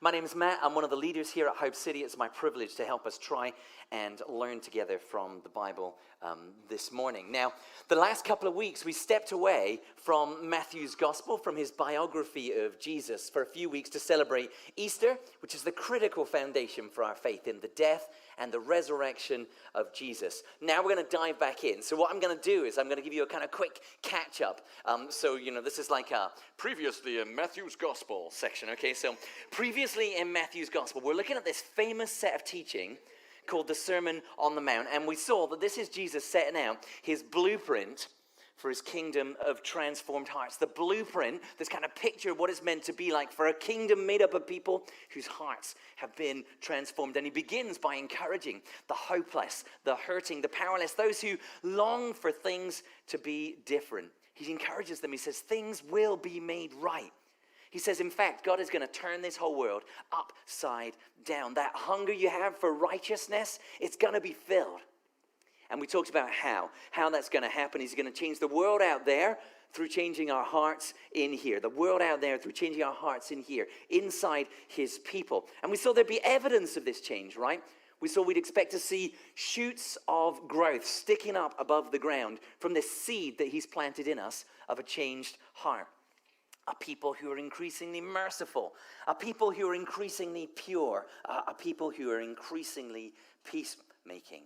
My name is Matt. I'm one of the leaders here at Hope City. It's my privilege to help us try and learn together from the Bible this morning. Now, the last couple of weeks, we stepped away from Matthew's gospel, from his biography of Jesus, for a few weeks to celebrate Easter, which is the critical foundation for our faith in the death and the resurrection of Jesus. Now we're going to dive back in. So what I'm going to do is I'm going to give you a kind of quick catch-up. This is like a previously in Matthew's gospel section, okay? So previously in Matthew's gospel, we're looking at this famous set of teaching called the Sermon on the Mount, and we saw that this is Jesus setting out his blueprint for his kingdom of transformed hearts. The blueprint, this kind of picture of what it's meant to be like for a kingdom made up of people whose hearts have been transformed. And he begins by encouraging the hopeless, the hurting, the powerless, those who long for things to be different. He encourages them. He says, things will be made right. He says, in fact, God is going to turn this whole world upside down. That hunger you have for righteousness, it's going to be filled. And we talked about how that's going to happen. He's going to change the world out there through changing our hearts in here. The world out there through changing our hearts in here, inside his people. And we saw there'd be evidence of this change, right? We saw we'd expect to see shoots of growth sticking up above the ground from this seed that he's planted in us of a changed heart. A people who are increasingly merciful, a people who are increasingly pure, a people who are increasingly peacemaking.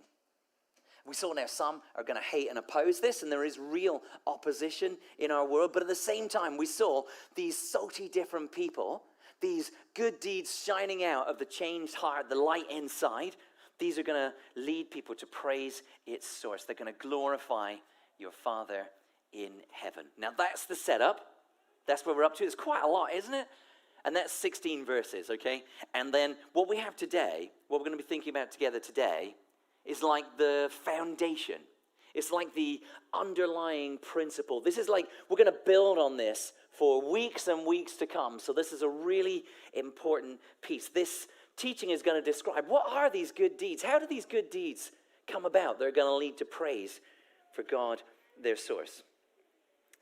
We saw now some are going to hate and oppose this, and there is real opposition in our world. But at the same time, we saw these salty different people, these good deeds shining out of the changed heart, the light inside. These are going to lead people to praise its source. They're going to glorify your Father in heaven. Now that's the setup. That's where we're up to. It's quite a lot, isn't it? And that's 16 verses, okay? And then what we have today, what we're going to be thinking about together today, is like the foundation. It's like the underlying principle. This is like, we're going to build on this for weeks and weeks to come. So this is a really important piece. This teaching is going to describe what are these good deeds? How do these good deeds come about? They're going to lead to praise for God, their source.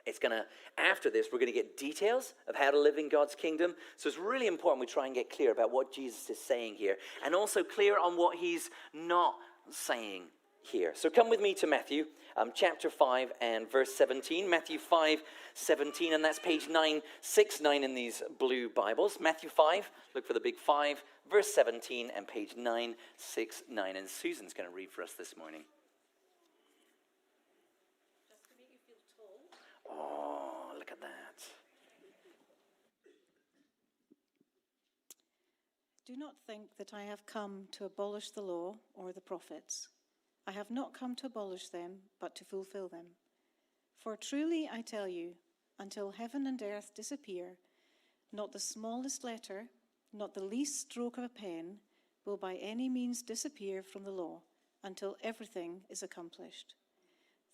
It's going to, after this, we're going to get details of how to live in God's kingdom. So it's really important we try and get clear about what Jesus is saying here. And also clear on what he's not saying here. So come with me to Matthew chapter 5 and verse 17. Matthew 5:17, and that's page 969 in these blue Bibles. Matthew 5, look for the big 5, verse 17 and page 969. And Susan's going to read for us this morning. Just to make you feel tall. Oh, look at that. Do not think that I have come to abolish the law or the prophets. I have not come to abolish them, but to fulfill them. For truly I tell you, until heaven and earth disappear, not the smallest letter, not the least stroke of a pen, will by any means disappear from the law, until everything is accomplished.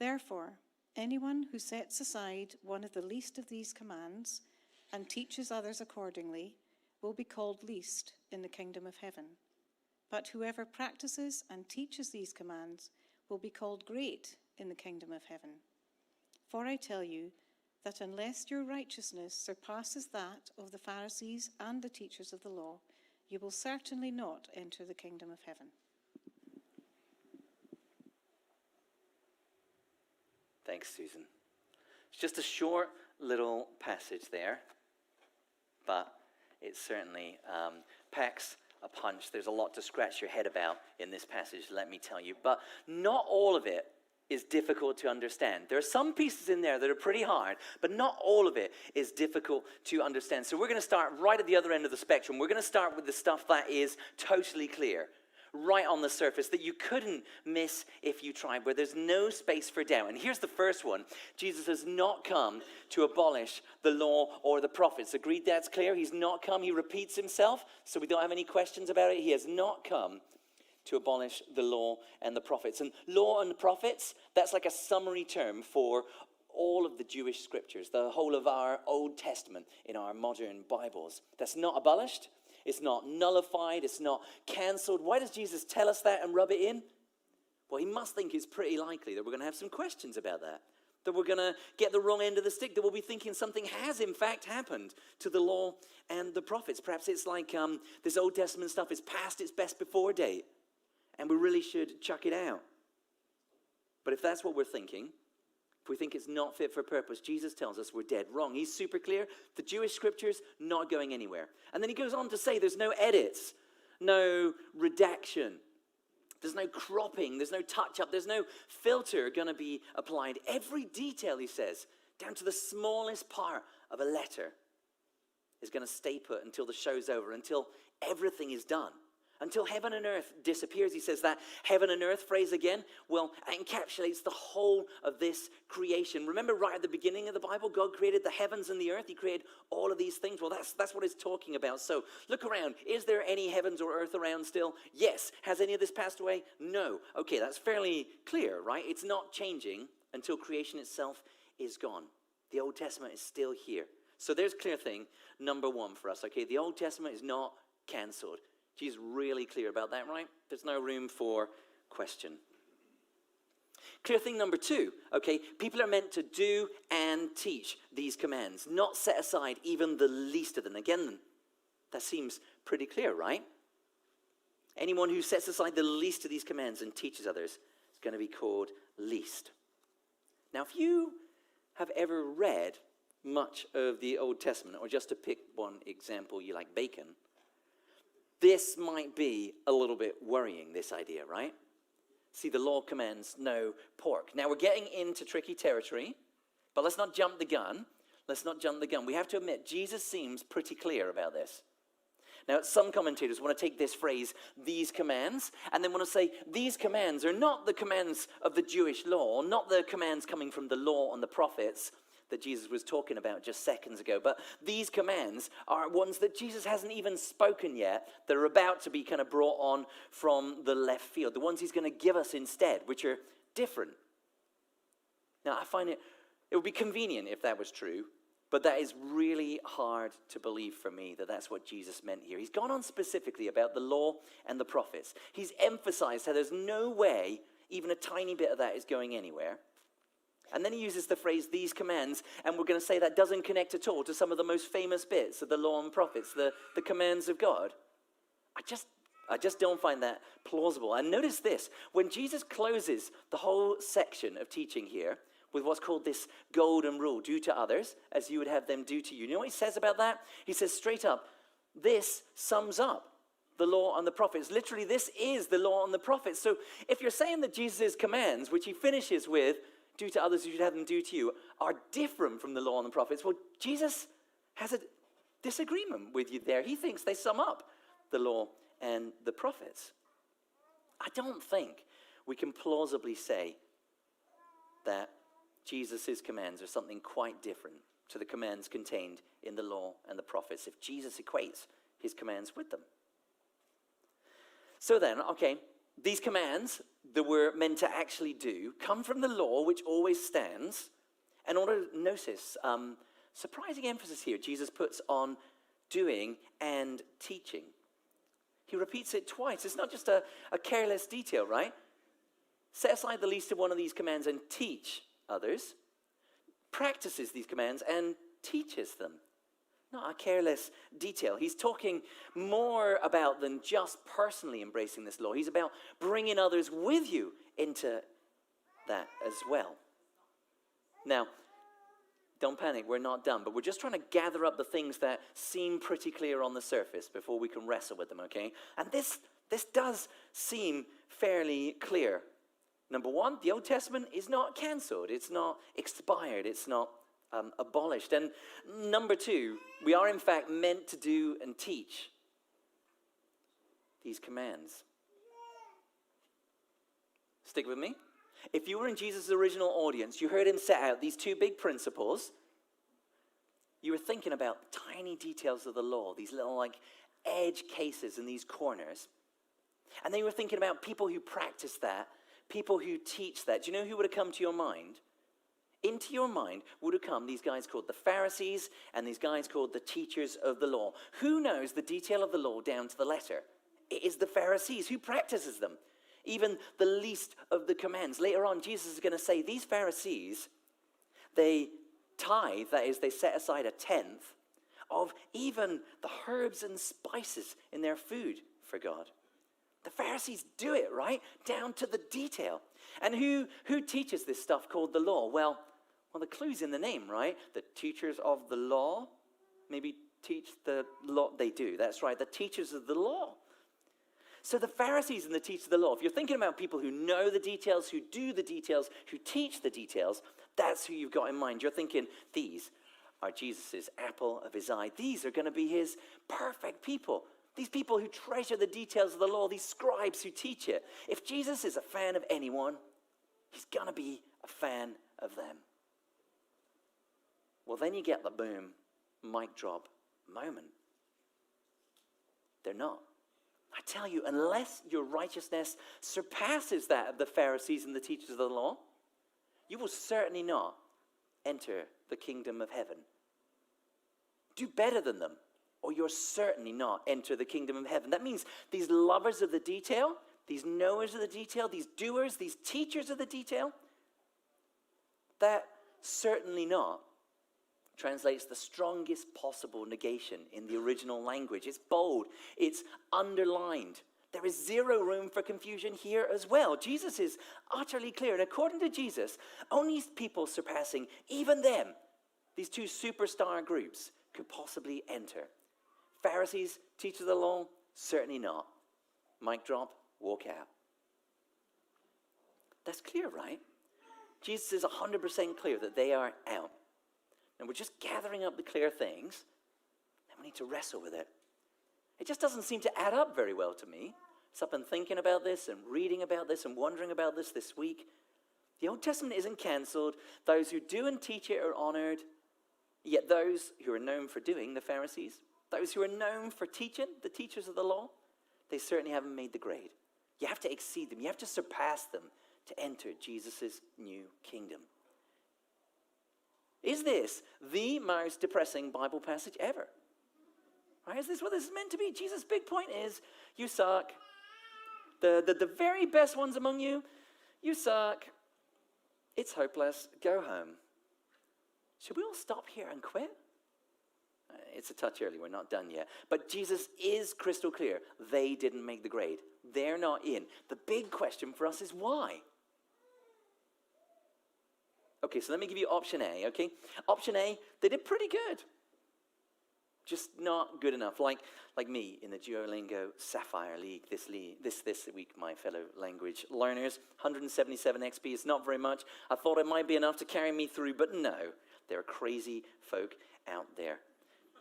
Therefore, anyone who sets aside one of the least of these commands and teaches others accordingly will be called least in the kingdom of heaven. But whoever practices and teaches these commands will be called great in the kingdom of heaven. For I tell you that unless your righteousness surpasses that of the Pharisees and the teachers of the law, you will certainly not enter the kingdom of heaven. Thanks, Susan. It's just a short little passage there, but it certainly packs a punch. There's a lot to scratch your head about in this passage, let me tell you. But not all of it is difficult to understand. There are some pieces in there that are pretty hard, but not all of it is difficult to understand. So we're going to start right at the other end of the spectrum. We're going to start with the stuff that is totally clear, right on the surface, that you couldn't miss if you tried, where there's no space for doubt. And here's the first one. Jesus has not come to abolish the law or the prophets. Agreed that's clear? He's not come. He repeats himself, so we don't have any questions about it. He has not come to abolish the law and the prophets. And law and the prophets, that's like a summary term for all of the Jewish scriptures, the whole of our Old Testament in our modern Bibles. That's not abolished. It's not nullified. It's not cancelled. Why does Jesus tell us that and rub it in? Well, he must think it's pretty likely that we're going to have some questions about that. that we're going to get the wrong end of the stick, that we'll be thinking something has in fact happened to the law and the prophets. Perhaps it's like this Old Testament stuff is past its best before date, and we really should chuck it out. But if that's what we're thinking, if we think it's not fit for purpose, Jesus tells us we're dead wrong. He's super clear. The Jewish scriptures, not going anywhere. And then he goes on to say there's no edits, no redaction. There's no cropping, there's no touch-up, there's no filter going to be applied. Every detail, he says, down to the smallest part of a letter, is going to stay put until the show's over, until everything is done. Until heaven and earth disappears. He says that heaven and earth phrase again, well, encapsulates the whole of this creation. Remember right at the beginning of the Bible, God created the heavens and the earth. He created all of these things. Well, that's what it's talking about. So look around. Is there any heavens or earth around still? Yes. Has any of this passed away? No. Okay, that's fairly clear, right? It's not changing until creation itself is gone. The Old Testament is still here. So there's clear thing number one for us, okay? The Old Testament is not cancelled. She's really clear about that, right? There's no room for question. Clear thing number two, okay? People are meant to do and teach these commands, not set aside even the least of them. Again, that seems pretty clear, right? Anyone who sets aside the least of these commands and teaches others is going to be called least. Now, if you have ever read much of the Old Testament, or just to pick one example, you like bacon, this might be a little bit worrying, this idea, right? See, the law commands no pork. Now, we're getting into tricky territory, but let's not jump the gun. Let's not jump the gun. We have to admit, Jesus seems pretty clear about this. Now, some commentators want to take this phrase, these commands, and then want to say these commands are not the commands of the Jewish law, not the commands coming from the law and the prophets that Jesus was talking about just seconds ago. But these commands are ones that Jesus hasn't even spoken yet, that are about to be kind of brought on from the left field. The ones he's going to give us instead, which are different. Now, I find it would be convenient if that was true, but that is really hard to believe for me that that's what Jesus meant here. He's gone on specifically about the law and the prophets. He's emphasized how there's no way even a tiny bit of that is going anywhere. And then he uses the phrase, these commands, and we're going to say that doesn't connect at all to some of the most famous bits of the law and prophets, the commands of God. I just don't find that plausible. And notice this, when Jesus closes the whole section of teaching here with what's called this golden rule, do to others as you would have them do to you. You know what he says about that? He says straight up, this sums up the law and the prophets. Literally, this is the law and the prophets. So if you're saying that Jesus' commands, which he finishes with, do to others as you should have them do to you, are different from the law and the prophets, well, Jesus has a disagreement with you there. He thinks they sum up the law and the prophets. I don't think we can plausibly say that Jesus' commands are something quite different to the commands contained in the law and the prophets if Jesus equates his commands with them. So then, okay, these commands that we're meant to actually do come from the law, which always stands. And notice, surprising emphasis here Jesus puts on doing and teaching. He repeats it twice. It's not just a careless detail, right? Set aside the least of one of these commands and teach others. Practices these commands and teaches them. Not a careless detail. He's talking more about than just personally embracing this law. He's about bringing others with you into that as well. Now, don't panic, we're not done, but we're just trying to gather up the things that seem pretty clear on the surface before we can wrestle with them, okay? And this does seem fairly clear. Number one, the Old Testament is not cancelled. It's not expired. It's not abolished. And number two, we are in fact meant to do and teach these commands. Stick with me. If you were in Jesus' original audience, you heard him set out these two big principles. You were thinking about tiny details of the law, these little like edge cases in these corners. And then you were thinking about people who practice that, people who teach that. Do you know who would have come to your mind? Into your mind would have come these guys called the Pharisees and these guys called the teachers of the law. Who knows the detail of the law down to the letter? It is the Pharisees. Who practices them? Even the least of the commands. Later on, Jesus is going to say these Pharisees they tithe, that is, they set aside a tenth of even the herbs and spices in their food for God. The Pharisees do it, right? Down to the detail. And who teaches this stuff called the law? Well, the clue's in the name, right? The teachers of the law maybe teach the law. They do, that's right, the teachers of the law. So the Pharisees and the teachers of the law, if you're thinking about people who know the details, who do the details, who teach the details, that's who you've got in mind. You're thinking, these are Jesus' apple of his eye. These are going to be his perfect people. These people who treasure the details of the law, these scribes who teach it. If Jesus is a fan of anyone, he's going to be a fan of them. Well, then you get the boom, mic drop moment. They're not. I tell you, unless your righteousness surpasses that of the Pharisees and the teachers of the law, you will certainly not enter the kingdom of heaven. Do better than them, or you'll certainly not enter the kingdom of heaven. That means these lovers of the detail, these knowers of the detail, these doers, these teachers of the detail, that certainly not translates the strongest possible negation in the original language. It's bold, it's underlined. There is zero room for confusion here as well. Jesus is utterly clear, and according to Jesus, only people surpassing even them, these two superstar groups, could possibly enter. Pharisees, teachers of the law, certainly not. Mic drop, walk out. That's clear, right? Jesus is 100% clear that they are out. And we're just gathering up the clear things, and we need to wrestle with it. It just doesn't seem to add up very well to me. So I've been thinking about this and reading about this and wondering about this week. The Old Testament isn't cancelled. Those who do and teach it are honored. Yet those who are known for doing, the Pharisees, those who are known for teaching, the teachers of the law, they certainly haven't made the grade. You have to exceed them. You have to surpass them to enter Jesus' new kingdom. Is this the most depressing Bible passage ever? Right? Is this what this is meant to be? Jesus' big point is, you suck. The very best ones among you, you suck. It's hopeless. Go home. Should we all stop here and quit? It's a touch early. We're not done yet. But Jesus is crystal clear. They didn't make the grade. They're not in. The big question for us is why? Okay, so let me give you option A, okay? Option A, they did pretty good. Just not good enough. Like me in the Duolingo Sapphire League this week, my fellow language learners. 177 XP is not very much. I thought it might be enough to carry me through, but no. There are crazy folk out there.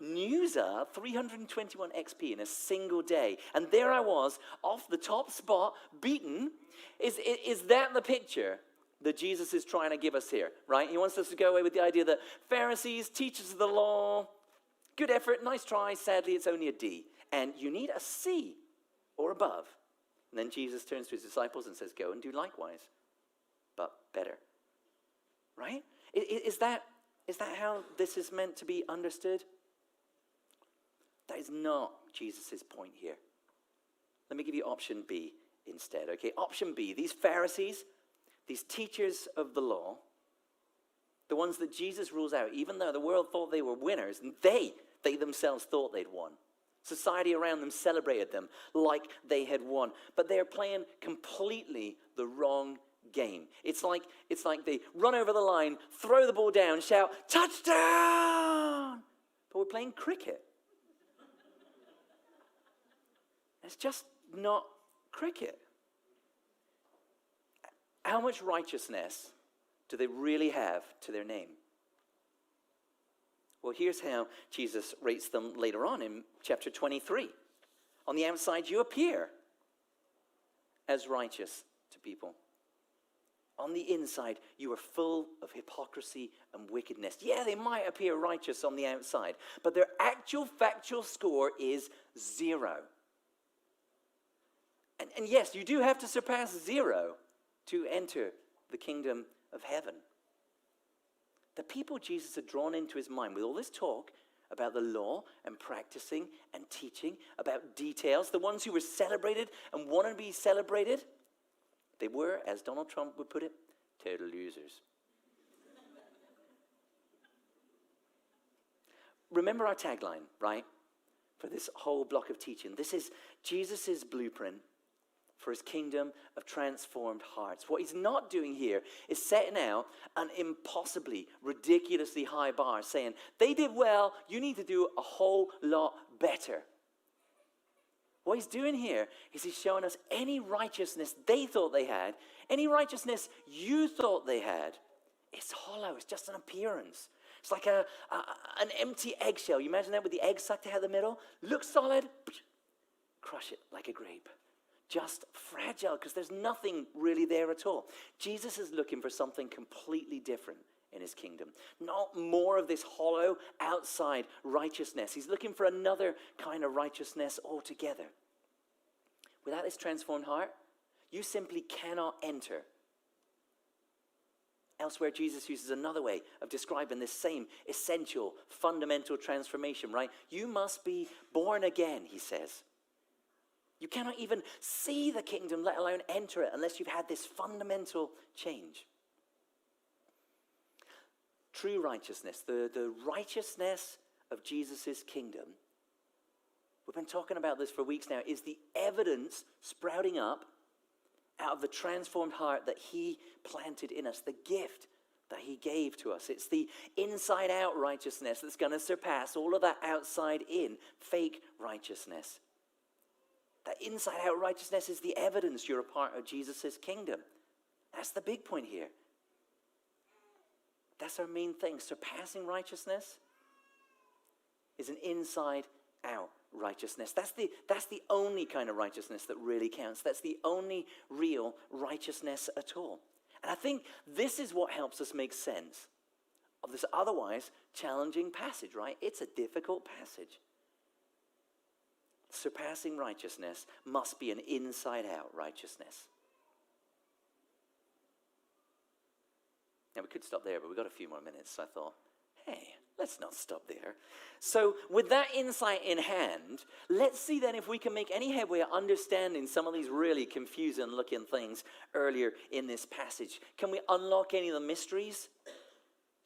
Newsa, 321 XP in a single day. And there I was, off the top spot, beaten. Is that the picture that Jesus is trying to give us here, right? He wants us to go away with the idea that Pharisees, teachers of the law, good effort, nice try, sadly it's only a D. And you need a C or above. And then Jesus turns to his disciples and says, go and do likewise, but better. Right? Is that how this is meant to be understood? That is not Jesus' point here. Let me give you option B instead, okay? Option B, these Pharisees, these teachers of the law, the ones that Jesus rules out, even though the world thought they were winners, and they themselves thought they'd won. Society around them celebrated them like they had won. But they're playing completely the wrong game. It's like they run over the line, throw the ball down, shout, touchdown! But we're playing cricket. It's just not cricket. How much righteousness do they really have to their name? Well, here's how Jesus rates them later on in chapter 23. On the outside, you appear as righteous to people. On the inside, you are full of hypocrisy and wickedness. Yeah, they might appear righteous on the outside, but their actual factual score is 0. And yes, you do have to surpass 0 to enter the kingdom of heaven. The people Jesus had drawn into his mind with all this talk about the law and practicing and teaching, about details, the ones who were celebrated and wanted to be celebrated, they were, as Donald Trump would put it, total losers. remember our tagline, right? For this whole block of teaching. This is Jesus' blueprint for his kingdom of transformed hearts. What he's not doing here is setting out an impossibly, ridiculously high bar, saying, they did well, you need to do a whole lot better. What he's doing here is he's showing us any righteousness they thought they had, any righteousness you thought they had, it's hollow, it's just an appearance. It's like an empty eggshell. You imagine that with the egg sucked out of the middle? Looks solid, crush it like a grape. Just fragile because there's nothing really there at all. Jesus is looking for something completely different in his kingdom. Not more of this hollow outside righteousness. He's looking for another kind of righteousness altogether. Without this transformed heart, you simply cannot enter. Elsewhere, Jesus uses another way of describing this same essential, fundamental transformation, right? You must be born again, he says. You cannot even see the kingdom, let alone enter it, unless you've had this fundamental change. True righteousness, the righteousness of Jesus' kingdom, we've been talking about this for weeks now, is the evidence sprouting up out of the transformed heart that he planted in us, the gift that he gave to us. It's the inside-out righteousness that's going to surpass all of that outside-in fake righteousness. That inside-out righteousness is the evidence you're a part of Jesus' kingdom. That's the big point here. That's our main thing. Surpassing righteousness is an inside-out righteousness. That's the only kind of righteousness that really counts. That's the only real righteousness at all. And I think this is what helps us make sense of this otherwise challenging passage, right? It's a difficult passage. Surpassing righteousness must be an inside-out righteousness. Now, we could stop there, but we've got a few more minutes, so I thought, hey, let's not stop there. So with that insight in hand, let's see then if we can make any headway at understanding some of these really confusing looking things earlier in this passage. Can we unlock any of the mysteries?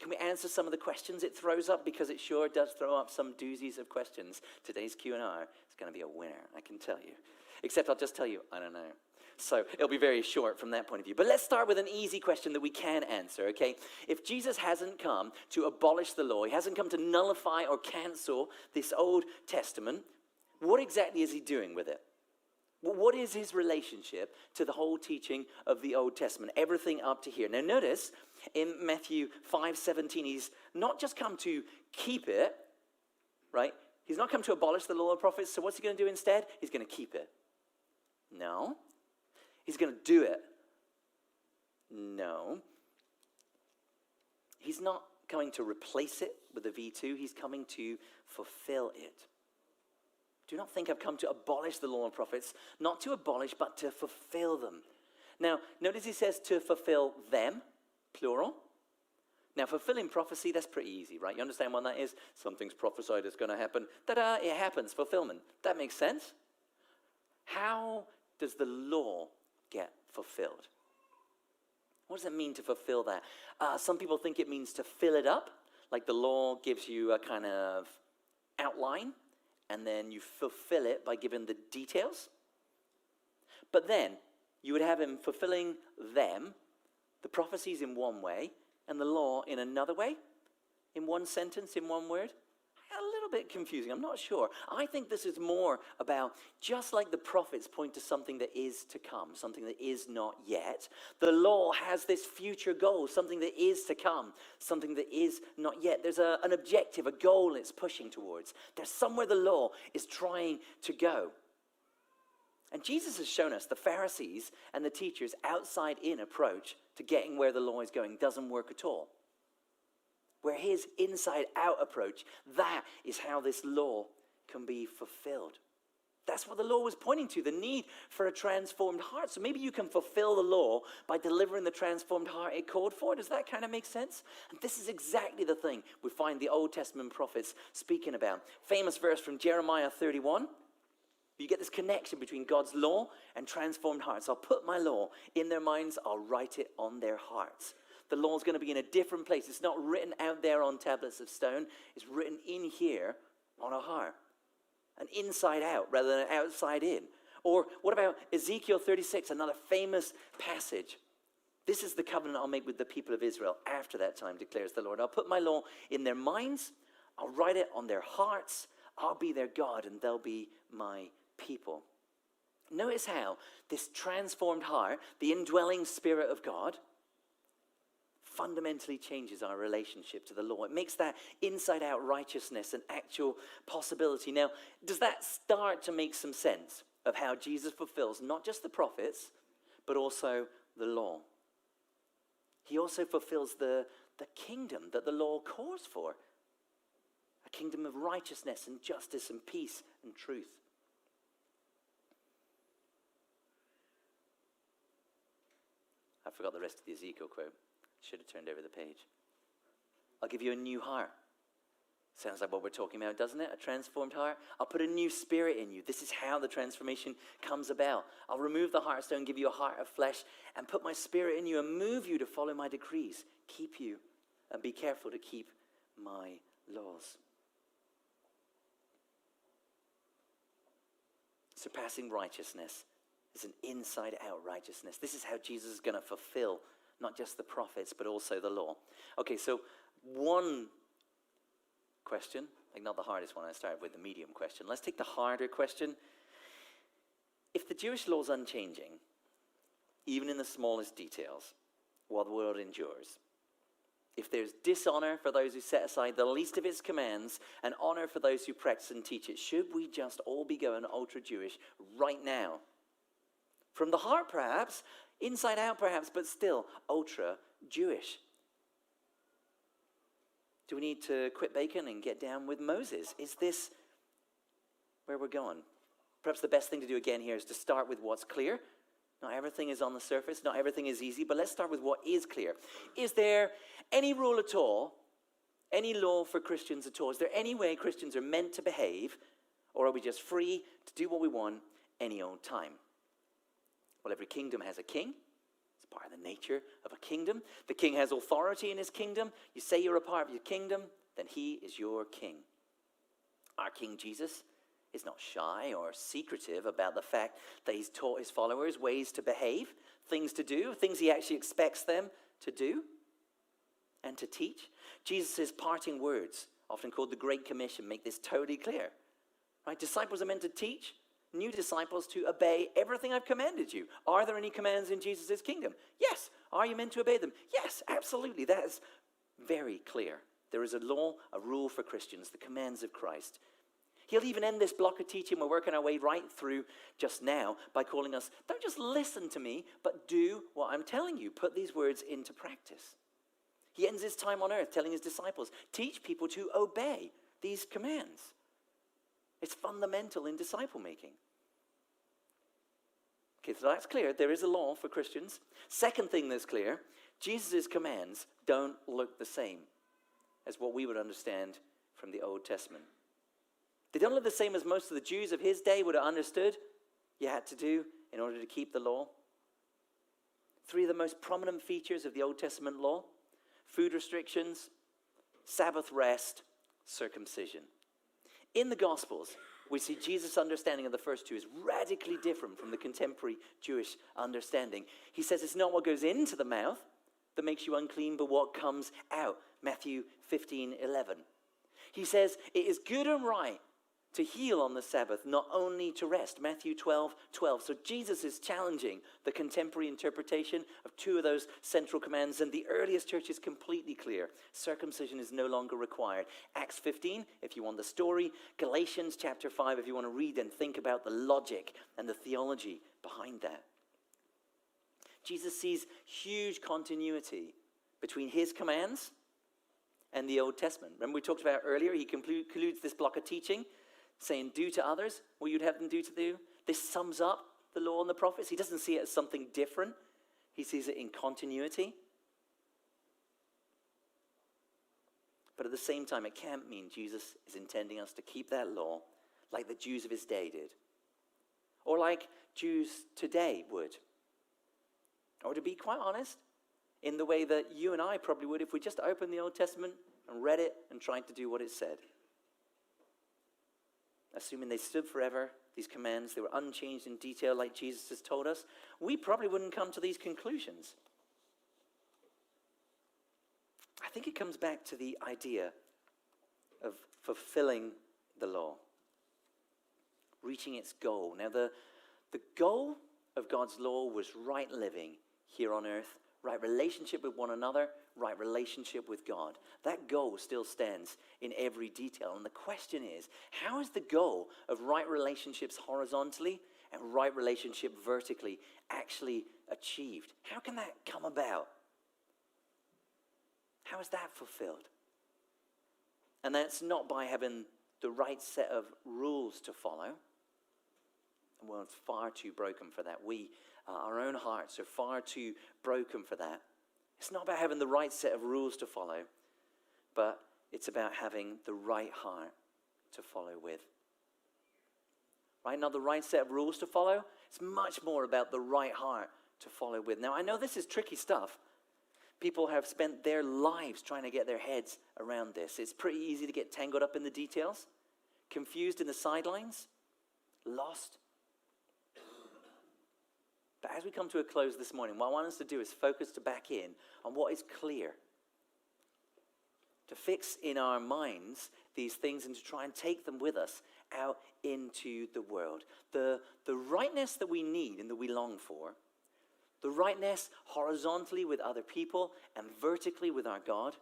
Can we answer some of the questions it throws up? Because it sure does throw up some doozies of questions. Today's Q&R is going to be a winner, I can tell you. Except I'll just tell you, I don't know. So it'll be very short from that point of view. But let's start with an easy question that we can answer, okay? If Jesus hasn't come to abolish the law, he hasn't come to nullify or cancel this Old Testament, what exactly is he doing with it? What is his relationship to the whole teaching of the Old Testament? Everything up to here. Now notice in Matthew 5:17, he's not just come to keep it, right? He's not come to abolish the law of prophets. So what's he going to do instead? He's going to keep it. No. He's going to do it. No. He's not going to replace it with a V2. He's coming to fulfill it. Do not think I've come to abolish the law and prophets. Not to abolish, but to fulfill them. Now, notice he says to fulfill them, plural. Now, fulfilling prophecy, that's pretty easy, right? You understand what that is? Something's prophesied is going to happen. Ta-da, it happens, fulfillment. That makes sense. How does the law get fulfilled? What does it mean to fulfill that? Some people think it means to fill it up, like the law gives you a kind of outline, and then you fulfill it by giving the details. But then you would have him fulfilling them, the prophecies in one way, and the law in another way, in one sentence, in one word. A little bit confusing, I'm not sure. I think this is more about, just like the prophets point to something that is to come, something that is not yet, the law has this future goal, something that is to come, something that is not yet. There's an objective, a goal it's pushing towards. There's somewhere the law is trying to go. And Jesus has shown us the Pharisees and the teachers' outside-in approach to getting where the law is going doesn't work at all. Where his inside-out approach, that is how this law can be fulfilled. That's what the law was pointing to, the need for a transformed heart. So maybe you can fulfill the law by delivering the transformed heart it called for. Does that kind of make sense? And this is exactly the thing we find the Old Testament prophets speaking about. Famous verse from Jeremiah 31. You get this connection between God's law and transformed hearts. I'll put my law in their minds, I'll write it on their hearts. The law is going to be in a different place. It's not written out there on tablets of stone. It's written in here on our heart. And inside out rather than outside in. Or what about Ezekiel 36, another famous passage? This is the covenant I'll make with the people of Israel after that time, declares the Lord. I'll put my law in their minds. I'll write it on their hearts. I'll be their God and they'll be my people. Notice how this transformed heart, the indwelling Spirit of God, fundamentally changes our relationship to the law. It makes that inside-out righteousness an actual possibility. Now, does that start to make some sense of how Jesus fulfills not just the prophets, but also the law? He also fulfills the kingdom that the law calls for. A kingdom of righteousness and justice and peace and truth. I forgot the rest of the Ezekiel quote. Should have turned over the page. I'll give you a new heart. Sounds like what we're talking about, doesn't it? A transformed heart. I'll put a new spirit in you. This is how the transformation comes about. I'll remove the heart of stone, give you a heart of flesh, and put my spirit in you and move you to follow my decrees. Keep you and be careful to keep my laws. Surpassing righteousness is an inside-out righteousness. This is how Jesus is going to fulfill not just the prophets, but also the law. Okay, so one question, like not the hardest one, I started with the medium question. Let's take the harder question. If the Jewish law is unchanging, even in the smallest details, while the world endures, if there's dishonor for those who set aside the least of its commands and honor for those who practice and teach it, should we just all be going ultra-Jewish right now? From the heart, perhaps, inside out, perhaps, but still ultra-Jewish. Do we need to quit bacon and get down with Moses? Is this where we're going? Perhaps the best thing to do again here is to start with what's clear. Not everything is on the surface. Not everything is easy. But let's start with what is clear. Is there any rule at all, any law for Christians at all? Is there any way Christians are meant to behave? Or are we just free to do what we want any old time? Well, every kingdom has a king. It's part of the nature of a kingdom. The king has authority in his kingdom. You say you're a part of your kingdom, then he is your king. Our King Jesus is not shy or secretive about the fact that he's taught his followers ways to behave, things to do, things he actually expects them to do and to teach. Jesus' parting words, often called the Great Commission, make this totally clear. Right? Disciples are meant to teach new disciples to obey everything I've commanded you. Are there any commands in Jesus' kingdom? Yes. Are you meant to obey them? Yes, absolutely. That is very clear. There is a law, a rule for Christians, the commands of Christ. He'll even end this block of teaching we're working our way right through just now by calling us, don't just listen to me, but do what I'm telling you. Put these words into practice. He ends his time on earth telling his disciples, teach people to obey these commands. It's fundamental in disciple making. Okay, so that's clear. There is a law for Christians. Second thing that's clear, Jesus' commands don't look the same as what we would understand from the Old Testament. They don't look the same as most of the Jews of his day would have understood you had to do in order to keep the law. Three of the most prominent features of the Old Testament law: food restrictions, Sabbath rest, circumcision. In the Gospels, we see Jesus' understanding of the first two is radically different from the contemporary Jewish understanding. He says it's not what goes into the mouth that makes you unclean, but what comes out. Matthew 15:11. He says it is good and right to heal on the Sabbath, not only to rest. Matthew 12:12. So Jesus is challenging the contemporary interpretation of two of those central commands, and the earliest church is completely clear. Circumcision is no longer required. Acts 15, if you want the story. Galatians chapter 5, if you want to read and think about the logic and the theology behind that. Jesus sees huge continuity between his commands and the Old Testament. Remember we talked about earlier, he concludes this block of teaching saying, do to others what you'd have them do to you. This sums up the law and the prophets. He doesn't see it as something different. He sees it in continuity. But at the same time, it can't mean Jesus is intending us to keep that law like the Jews of his day did. Or like Jews today would. Or to be quite honest, in the way that you and I probably would if we just opened the Old Testament and read it and tried to do what it said. Assuming they stood forever, these commands, they were unchanged in detail like Jesus has told us, we probably wouldn't come to these conclusions. I think it comes back to the idea of fulfilling the law, reaching its goal. Now, the goal of God's law was right living here on earth, right relationship with one another, right relationship with God. That goal still stands in every detail. And the question is, how is the goal of right relationships horizontally and right relationship vertically actually achieved? How can that come about? How is that fulfilled? And that's not by having the right set of rules to follow. The world's far too broken for that. Our own hearts are far too broken for that. It's not about having the right set of rules to follow, but it's about having the right heart to follow with. Right? Not the right set of rules to follow. It's much more about the right heart to follow with. Now, I know this is tricky stuff. People have spent their lives trying to get their heads around this. It's pretty easy to get tangled up in the details, confused in the sidelines, lost. But as we come to a close this morning, what I want us to do is focus back in on what is clear. To fix in our minds these things and to try and take them with us out into the world. The rightness that we need and that we long for, the rightness horizontally with other people and vertically with our God,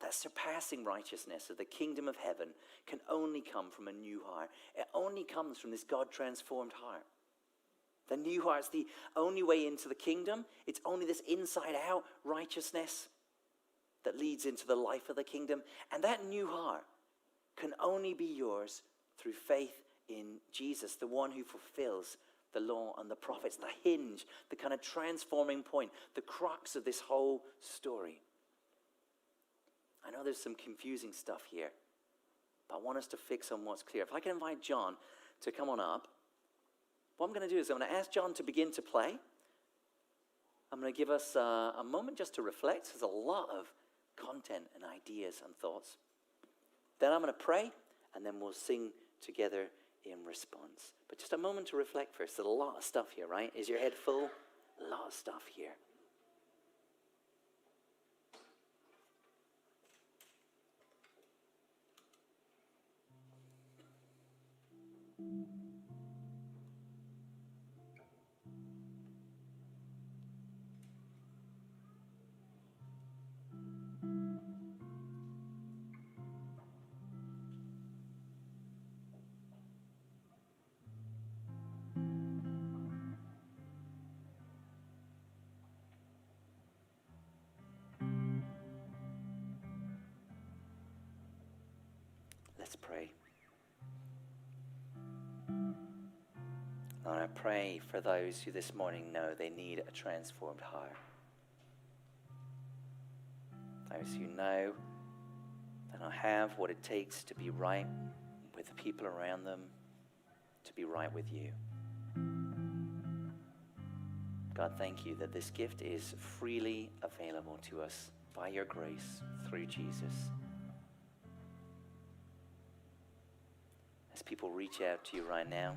that surpassing righteousness of the kingdom of heaven can only come from a new heart. It only comes from this God-transformed heart. The new heart's the only way into the kingdom. It's only this inside-out righteousness that leads into the life of the kingdom. And that new heart can only be yours through faith in Jesus, the one who fulfills the law and the prophets, the hinge, the kind of transforming point, the crux of this whole story. I know there's some confusing stuff here, but I want us to fix on what's clear. If I can invite John to come on up. What I'm going to do is I'm going to ask John to begin to play. I'm going to give us a moment just to reflect. There's a lot of content and ideas and thoughts. Then I'm going to pray, and then we'll sing together in response. But just a moment to reflect first. There's a lot of stuff here, right? Is your head full? A lot of stuff here. Let's pray. Lord, I pray for those who this morning know they need a transformed heart. Those who know they don't have what it takes to be right with the people around them, to be right with you. God, thank you that this gift is freely available to us by your grace through Jesus. As people reach out to you right now,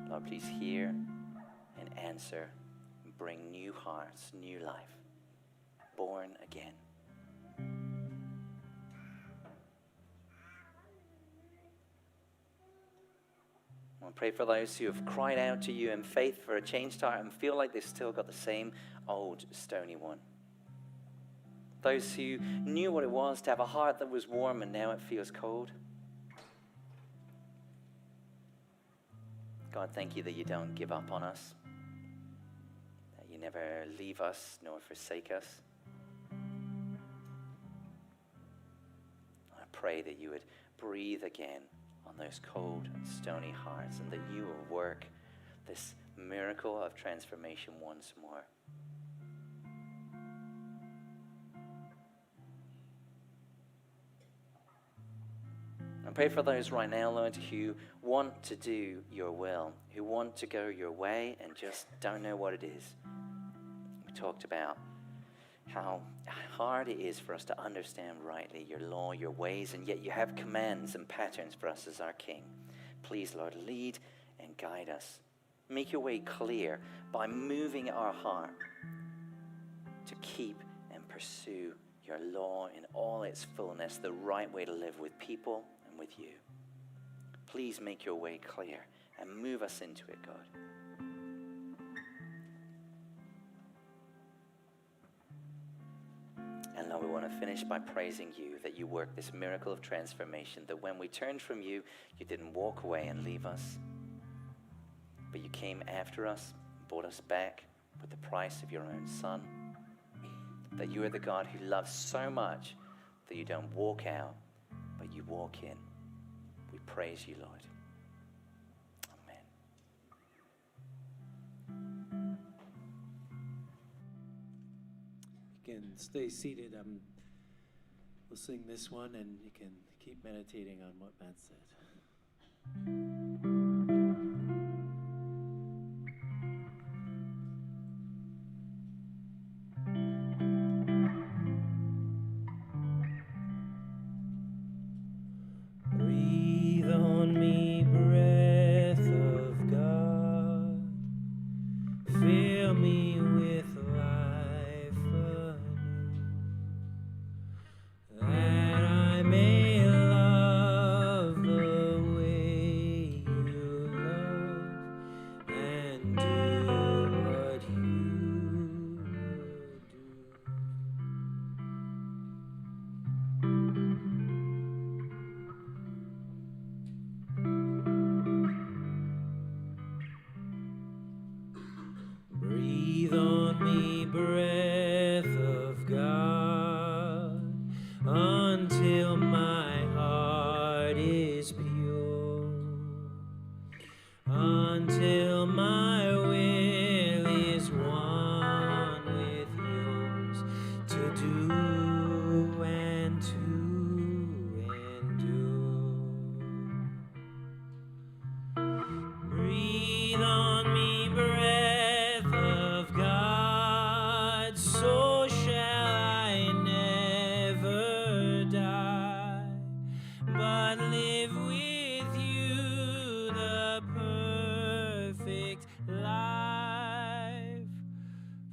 Lord, please hear and answer and bring new hearts, new life, born again. I pray for those who have cried out to you in faith for a changed heart and feel like they've still got the same old stony one. Those who knew what it was to have a heart that was warm and now it feels cold. God, thank you that you don't give up on us, that you never leave us nor forsake us. I pray that you would breathe again on those cold and stony hearts and that you will work this miracle of transformation once more. I pray for those right now, Lord, who want to do your will, who want to go your way and just don't know what it is. We talked about how hard it is for us to understand rightly your law, your ways, and yet you have commands and patterns for us as our King. Please, Lord, lead and guide us. Make your way clear by moving our heart to keep and pursue your law in all its fullness, the right way to live with people and with you. Please make your way clear and move us into it, God. And Lord, we want to finish by praising you that you worked this miracle of transformation, that when we turned from you, you didn't walk away and leave us, but you came after us, brought us back with the price of your own Son, that you are the God who loves so much that you don't walk out, but you walk in. We praise you, Lord. Amen. You can stay seated. We'll sing this one, and you can keep meditating on what Matt said. Breathe on me, breath of God. Fill me with life anew, that I may love the way you love and do what you would do. Breathe on me, breath of God, until my heart is pure, until my will is one with yours, to do and to endure. Breathe on me, breath of God, so shall I never die, but live with you the perfect life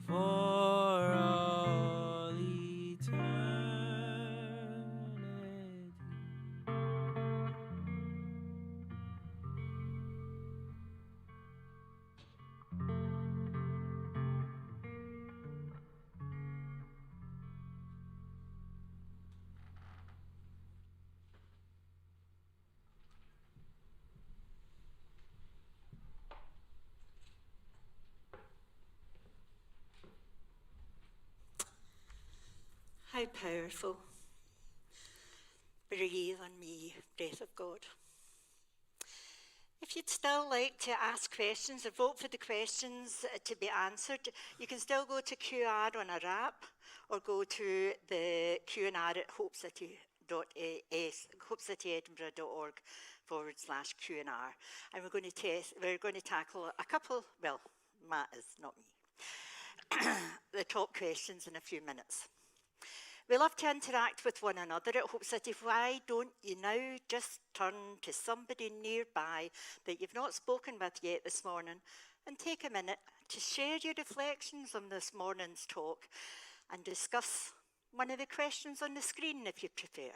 for all eternity. How powerful. Breathe on me, breath of God. If you'd still like to ask questions or vote for the questions to be answered, you can still go to QR on our app or go to the Q&R at hopecityedinburgh.org/Q&R. And we're going to tackle a couple, well, Matt is not me, the top questions in a few minutes. We love to interact with one another at Hope City. Why don't you now just turn to somebody nearby that you've not spoken with yet this morning and take a minute to share your reflections on this morning's talk and discuss one of the questions on the screen if you prefer.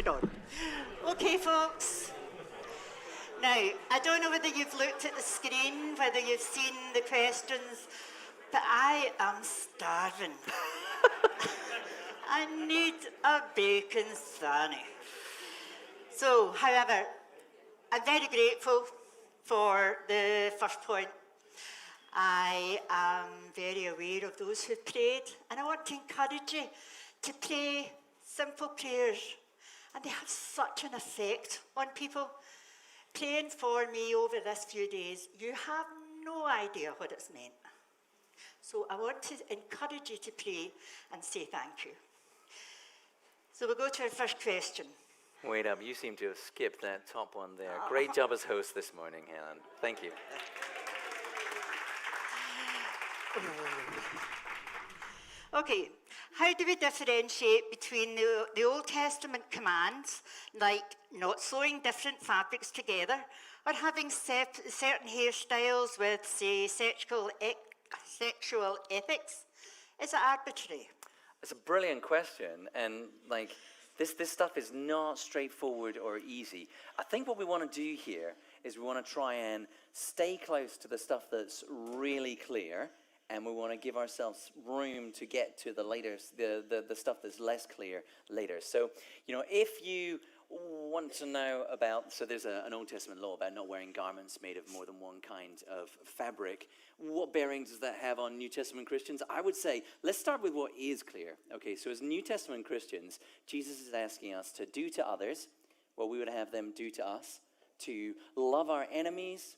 moving on. Okay, folks. Now, I don't know whether you've looked at the screen, whether you've seen the questions, but I am starving. I need a bacon sarnie. So, however, I'm very grateful for the first point. I am very aware of those who prayed, and I want to encourage you to pray simple prayers, and they have such an effect on people. Praying for me over this few days, you have no idea what it's meant. So I want to encourage you to pray and say thank you. So we'll go to our first question. Wait up, you seem to have skipped that top one there. Great job as host this morning, Helen. Thank you. Okay, how do we differentiate between the Old Testament commands, like not sewing different fabrics together, or having certain hairstyles with, say, sexual ethics? Is it arbitrary? It's a brilliant question, and like this stuff is not straightforward or easy. I think what we want to do here is we want to try and stay close to the stuff that's really clear, and we want to give ourselves room to get to the later, the stuff that's less clear later. So, you know, if you want to know about, so there's an Old Testament law about not wearing garments made of more than one kind of fabric. What bearing does that have on New Testament Christians? I would say, let's start with what is clear. Okay, so as New Testament Christians, Jesus is asking us to do to others what we would have them do to us, to love our enemies,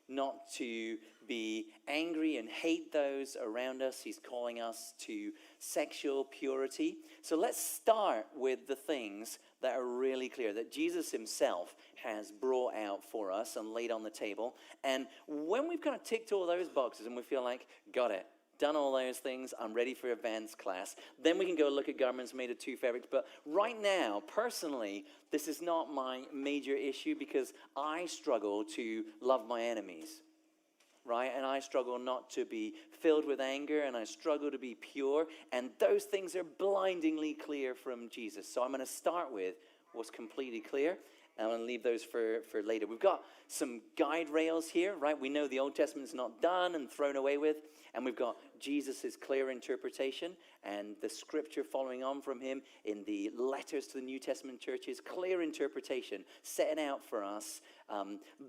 not to be angry and hate those around us. He's calling us to sexual purity. So let's start with the things that are really clear, that Jesus himself has brought out for us and laid on the table. And when we've kind of ticked all those boxes and we feel like, got it, done all those things, I'm ready for advanced class, then we can go look at garments made of two fabrics. But right now, personally, this is not my major issue because I struggle to love my enemies, right? And I struggle not to be filled with anger, and I struggle to be pure, and those things are blindingly clear from Jesus. So I'm going to start with what's completely clear, and I'm going to leave those for later. We've got some guide rails here, right? We know the Old Testament's not done and thrown away with, and we've got Jesus' clear interpretation and the scripture following on from him in the letters to the New Testament churches, clear interpretation, setting out for us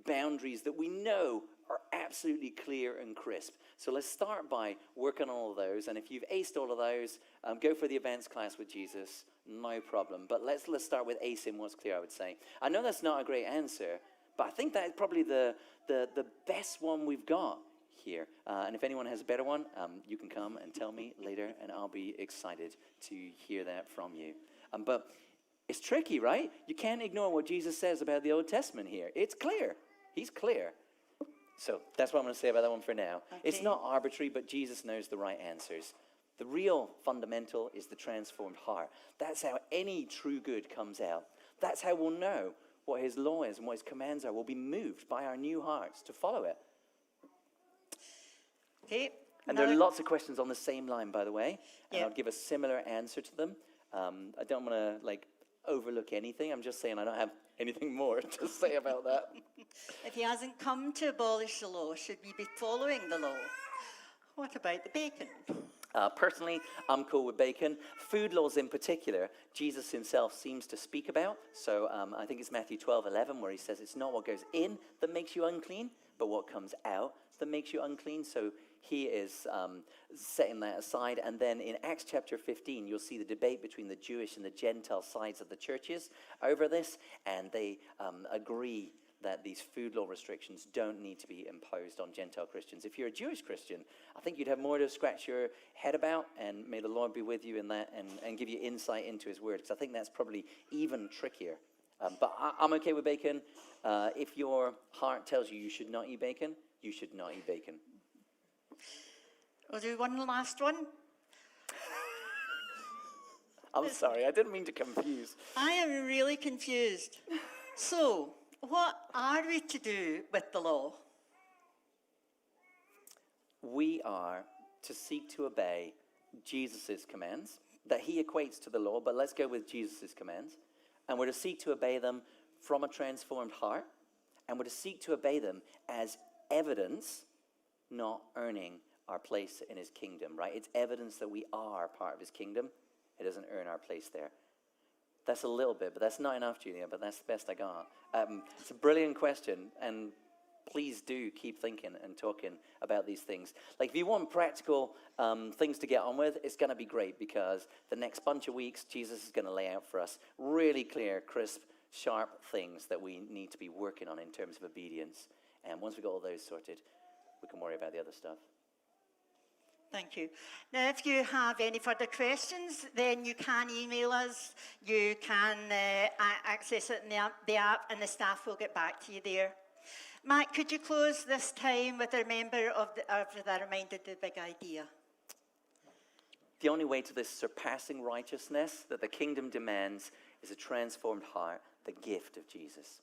boundaries that we know are absolutely clear and crisp. So let's start by working on all of those, and if you've aced all of those, go for the advanced class with Jesus, no problem. But let's start with acing what's clear, I would say. I know that's not a great answer, but I think that is probably the best one we've got here. And if anyone has a better one, you can come and tell me later, and I'll be excited to hear that from you. But it's tricky, right? You can't ignore what Jesus says about the Old Testament here. It's clear. He's clear. So that's what I'm going to say about that one for now. Okay. It's not arbitrary, but Jesus knows the right answers. The real fundamental is the transformed heart. That's how any true good comes out. That's how we'll know what his law is and what his commands are. We'll be moved by our new hearts to follow it. Okay. And there are lots of questions on the same line, by the way, and Yep. I'll give a similar answer to them. I don't want to overlook anything. I'm just saying I don't have anything more to say about that. If he hasn't come to abolish the law, should we be following the law? What about the bacon? Personally, I'm cool with bacon. Food laws in particular, Jesus himself seems to speak about. So I think it's Matthew 12:11 where he says it's not what goes in that makes you unclean, but what comes out that makes you unclean. So he is setting that aside. And then in Acts chapter 15, you'll see the debate between the Jewish and the Gentile sides of the churches over this. And they agree that these food law restrictions don't need to be imposed on Gentile Christians. If you're a Jewish Christian, I think you'd have more to scratch your head about, and may the Lord be with you in that and give you insight into his word, because I think that's probably even trickier. But I'm okay with bacon. If your heart tells you you should not eat bacon, you should not eat bacon. We'll do one last one. I'm sorry, I didn't mean to confuse. I am really confused. So, what are we to do with the law? We are to seek to obey Jesus' commands that he equates to the law, but let's go with Jesus' commands. And we're to seek to obey them from a transformed heart. And we're to seek to obey them as evidence, not earning our place in his kingdom, right? It's evidence that we are part of his kingdom. It doesn't earn our place there. That's a little bit, but that's not enough, Julia, but that's the best I got. It's a brilliant question, and please do keep thinking and talking about these things. Like, if you want practical things to get on with, it's going to be great, because the next bunch of weeks, Jesus is going to lay out for us really clear, crisp, sharp things that we need to be working on in terms of obedience. And once we've got all those sorted, we can worry about the other stuff. Thank you. Now, if you have any further questions, then you can email us. You can access it in the app, and the staff will get back to you there. Matt, could you close this time with a reminder of the reminder of the big idea? The only way to this surpassing righteousness that the kingdom demands is a transformed heart, the gift of Jesus.